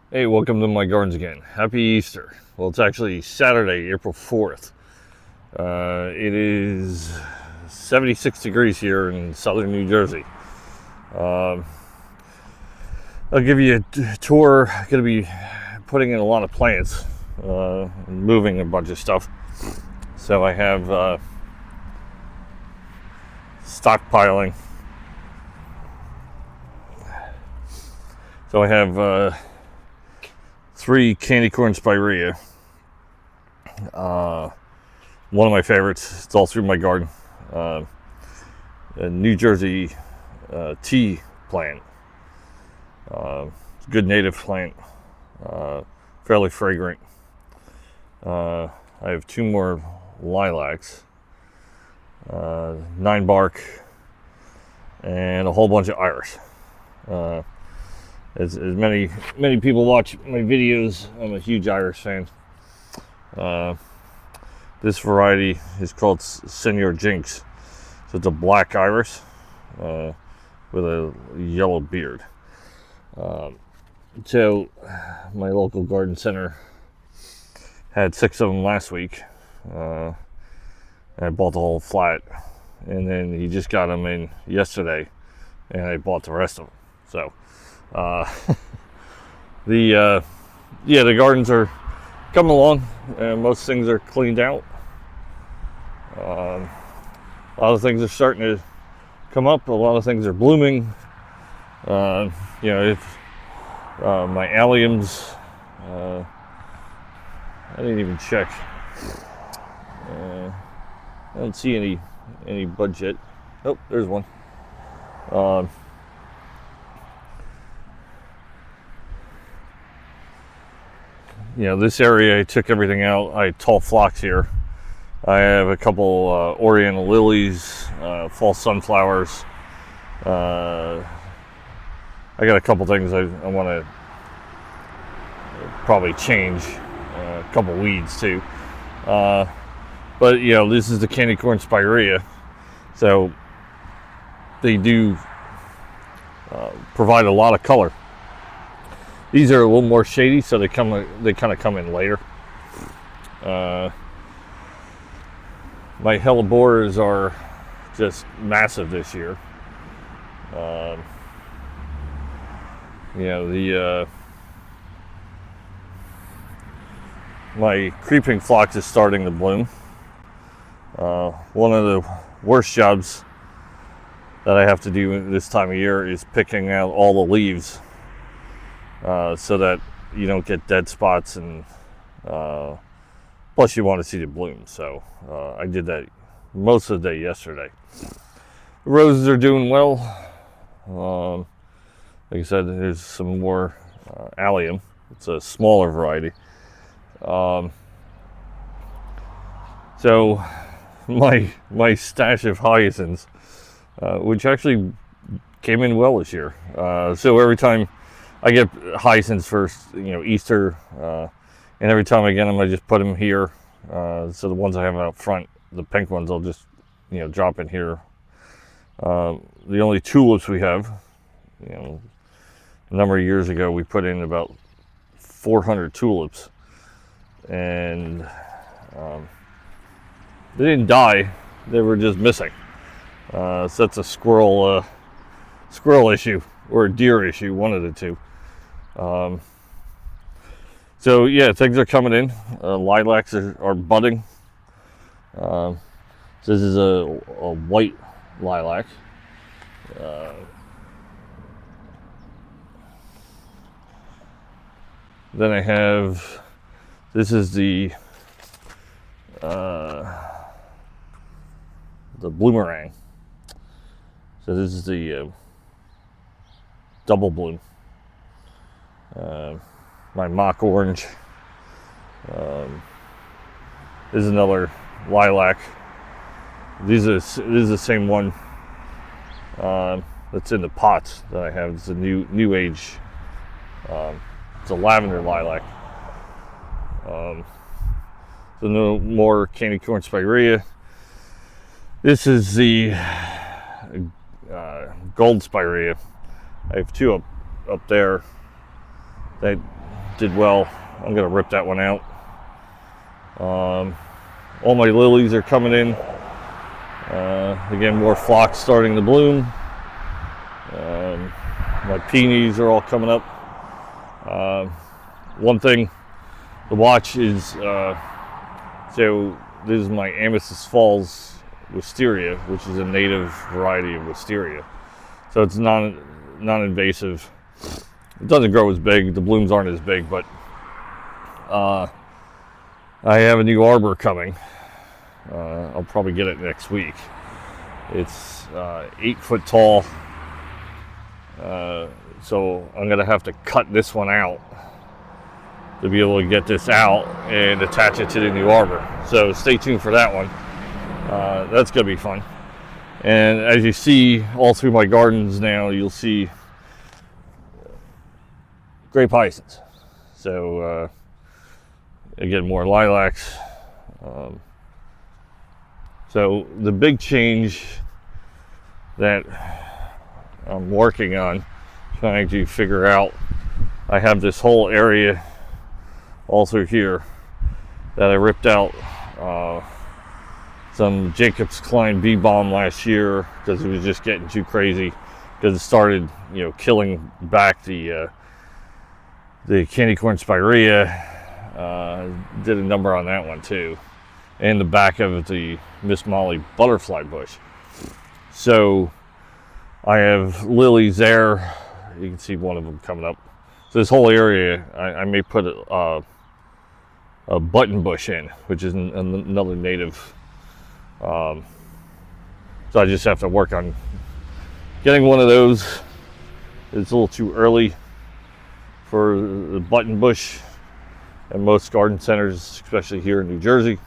Hey, welcome to my gardens again. Happy Easter. Well, it's actually Saturday, April 4th. It is 76 degrees here in southern New Jersey. Um, I'll give you a tour. I'm going to be putting in a lot of plants, and moving a bunch of stuff. So I have stockpiling. So I have 3 candy corn spirea. One of my favorites. It's all through my garden. A New Jersey tea plant. It's a good native plant. Fairly fragrant. I have 2 more lilacs, 9 bark, and a whole bunch of iris. As many people watch my videos, I'm a huge iris fan. This variety is called Senor Jinx. So it's a black iris with a yellow beard. So my local garden center had 6 of them last week. I bought the whole flat, and then he just got them in yesterday, and I bought the rest of them. So the gardens are coming along, and most things are cleaned out. A lot of things are starting to come up. A lot of things are blooming. If my alliums, I didn't even check. I don't see any buds yet. Oh, there's one. This area I took everything out. I had tall phlox here. I have a couple Oriental lilies, fall sunflowers. I got a couple things I want to probably change. A couple weeds too. But this is the candy corn spirea, so they do provide a lot of color. These are a little more shady, so they kind of come in later. My hellebores are just massive this year. My creeping phlox is starting to bloom. One of the worst jobs that I have to do this time of year is picking out all the leaves, so that you don't get dead spots, and plus you want to see the bloom. So I did that most of the day yesterday. The roses are doing well. Like I said, there's some more allium. It's a smaller variety. So my stash of hyacinths, which actually came in well this year. So every time I get hyacinths for Easter, and every time I get them, I just put them here. So the ones I have out front, the pink ones, I'll just drop in here. The only tulips we have, a number of years ago, we put in about 400 tulips, and they didn't die; they were just missing. So that's a squirrel issue or a deer issue, one of the two. So yeah, things are coming in. Lilacs are budding. So this is a white lilac. Then I have, this is the bloomerang. So this is the double bloom. My mock orange. This is another lilac. This is the same one that's in the pots that I have. It's a new age. It's a lavender lilac. So no more candy corn spirea. This is the gold spirea. I have 2 up there. They did well. I'm gonna rip that one out. All my lilies are coming in. Again, more phlox starting to bloom. My peonies are all coming up. One thing to watch is, so this is my Amethyst Falls wisteria, which is a native variety of wisteria. So it's non-invasive. It doesn't grow as big. The blooms aren't as big, but I have a new arbor coming. I'll probably get it next week. It's 8 foot tall. So I'm gonna have to cut this one out to be able to get this out and attach it to the new arbor. So stay tuned for that one. That's gonna be fun. And as you see all through my gardens now, you'll see grape hyacinths. So again, more lilacs. So the big change that I'm working on, trying to figure out, I have this whole area all through here that I ripped out some Jacobs Klein bee balm last year because it was just getting too crazy, because it started, killing back the candy corn spirea. Did a number on that one too, and the back of the Miss Molly butterfly bush. So I have lilies there. You can see one of them coming up. So this whole area, I may put a button bush in, which is another native. So I just have to work on getting one of those. It's a little too early for the button bush at most garden centers, especially here in New Jersey.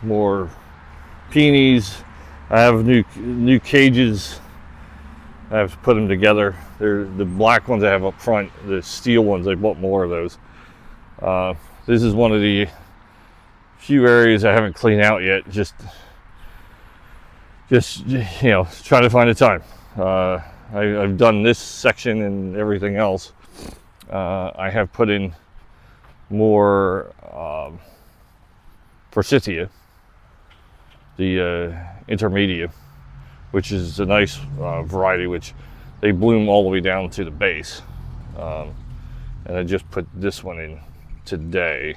More peonies. I have new cages. I have to put them together. They're the black ones I have up front. The steel ones, I bought more of those. This is one of the few areas I haven't cleaned out yet. Just trying to find the time. I've done this section and everything else. I have put in more forsythia, the intermedia, which is a nice variety, which they bloom all the way down to the base. And I just put this one in today,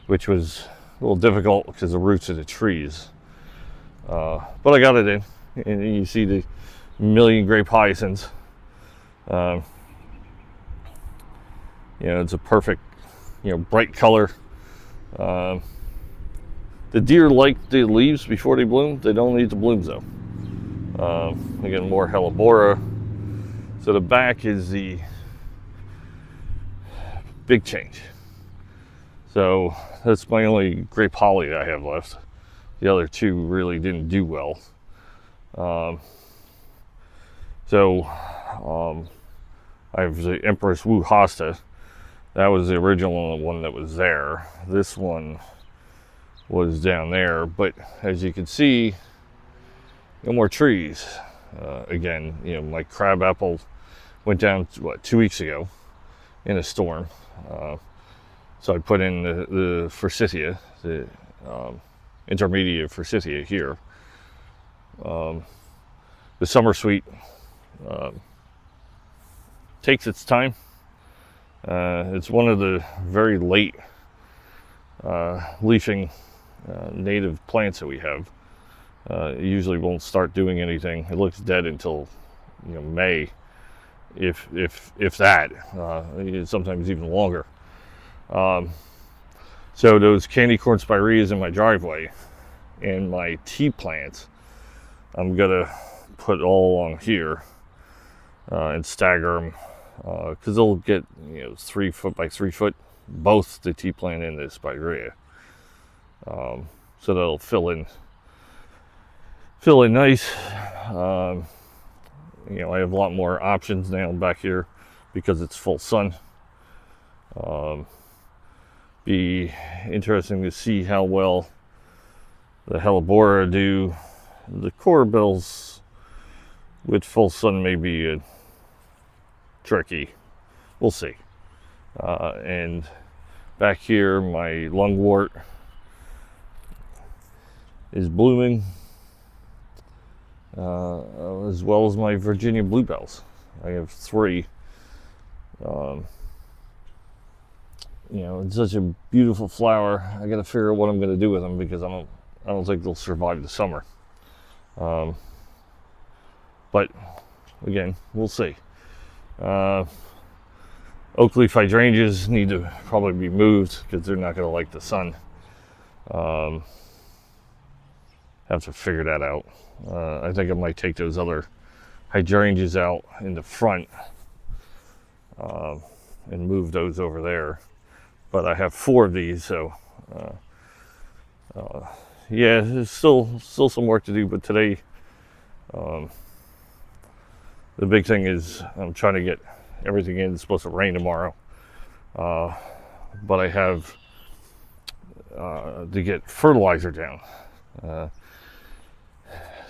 which was a little difficult because of the roots of the trees. But I got it in, and you see the million grape hyacinths. It's a perfect, bright color. The deer like the leaves before they bloom. They don't eat the blooms though. Again, more hellebora. So the back is the big change. So that's my only grape holly I have left. The other two really didn't do well. I have the Empress Wu Hosta. That was the original one that was there. This one was down there, but as you can see, no more trees. Again, my crabapple went down 2 weeks ago in a storm. So I put in the forsythia, the intermediate forsythia here. The summer sweet takes its time. It's one of the very late leafing native plants that we have. It usually won't start doing anything. It looks dead until May, if that. Sometimes even longer. So those candy corn spireas in my driveway and my tea plants, I'm gonna put all along here and stagger them, because they'll get 3 foot by 3 foot, both the tea plant and the spirea. So they'll fill in nice. I have a lot more options now back here because it's full sun. Be interesting to see how well the hellebora do. The corbels with full sun may be tricky. We'll see. And back here, my lungwort is blooming, as well as my Virginia bluebells. I have 3. It's such a beautiful flower. I got to figure out what I'm going to do with them, because I don't think they'll survive the summer. But again, we'll see. Oak leaf hydrangeas need to probably be moved because they're not going to like the sun. Have to figure that out. I think I might take those other hydrangeas out in the front and move those over there. But I have 4 of these, so yeah, there's still some work to do. But today, the big thing is I'm trying to get everything in. It's supposed to rain tomorrow, but I have to get fertilizer down.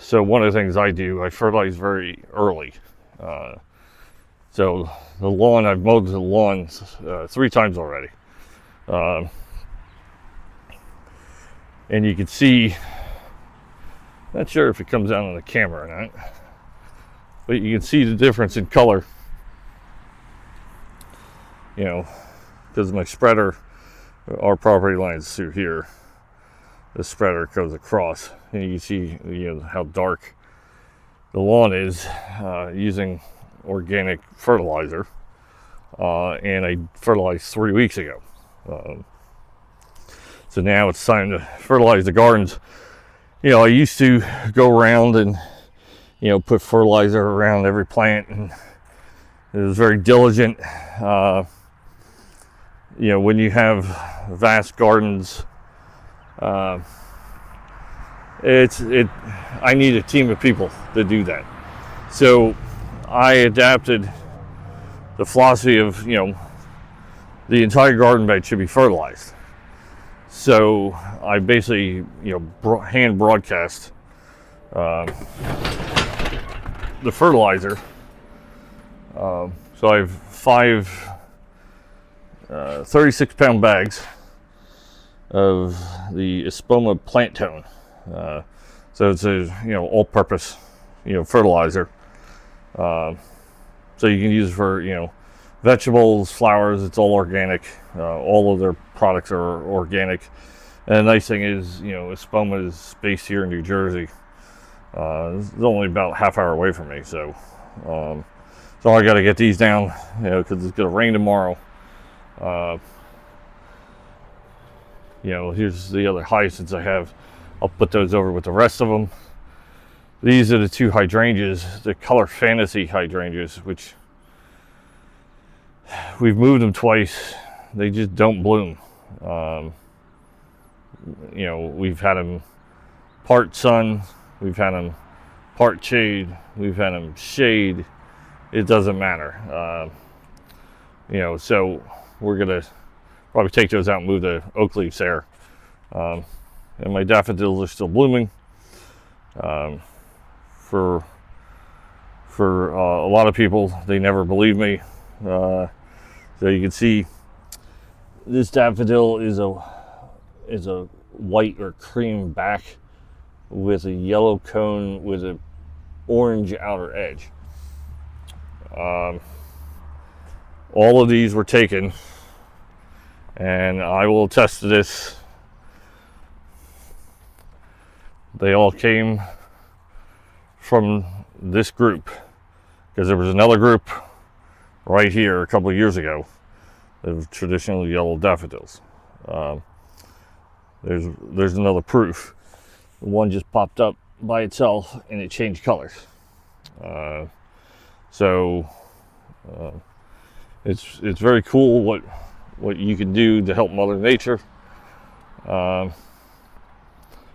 So one of the things I do, I fertilize very early. So the lawn, I've mowed the lawn 3 times already. And you can see, not sure if it comes out on the camera or not, but you can see the difference in color. Because my spreader, our property line's through here. The spreader goes across, and you can see how dark the lawn is using organic fertilizer. And I fertilized 3 weeks ago. So now it's time to fertilize the gardens. I used to go around and put fertilizer around every plant, and it was very diligent. When you have vast gardens, I need a team of people to do that. So I adapted the philosophy of the entire garden bed should be fertilized. So I basically hand broadcast the fertilizer. So I have 5 36-pound bags of the Espoma plant tone. So it's a all-purpose fertilizer. So you can use it for vegetables, flowers. It's all organic. All of their products are organic. And the nice thing is, Espoma is based here in New Jersey. It's only about half hour away from me. So I got to get these down, because it's going to rain tomorrow. Here's the other hyacinths I have. I'll put those over with the rest of them. These are the 2 hydrangeas, the Color Fantasy hydrangeas, which we've moved them twice. They just don't bloom. We've had them part sun, we've had them part shade, we've had them shade. It doesn't matter. So we're gonna probably take those out and move the oak leaves there. And my daffodils are still blooming. For a lot of people, they never believe me. So you can see this daffodil is a white or cream back with a yellow cone with an orange outer edge. All of these were taken, and I will attest to this. They all came from this group, because there was another group right here a couple of years ago of traditional yellow daffodils. There's another proof. One just popped up by itself and it changed colors. It's very cool what you can do to help Mother Nature.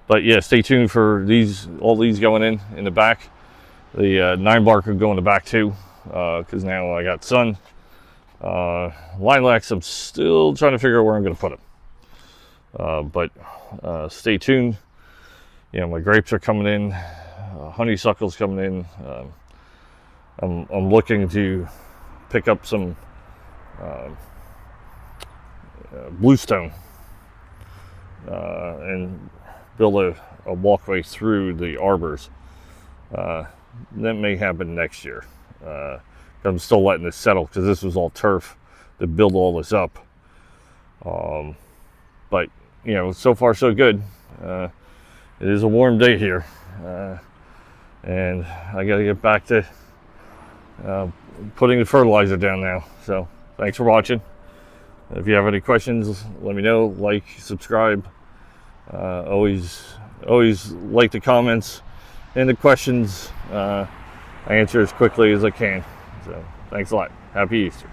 But yeah, stay tuned for all these going in the back. The 9-bark will go in the back too, because now I got sun. Lilacs, I'm still trying to figure out where I'm going to put them. But stay tuned. My grapes are coming in. Honeysuckle's coming in. I'm looking to pick up some bluestone and build a walkway through the arbors. That may happen next year. I'm still letting this settle because this was all turf to build all this up. But so far so good. It is a warm day here, and I got to get back to putting the fertilizer down now. So thanks for watching. If you have any questions, let me know. Like, subscribe. Always like the comments and the questions. I answer as quickly as I can. So thanks a lot. Happy Easter.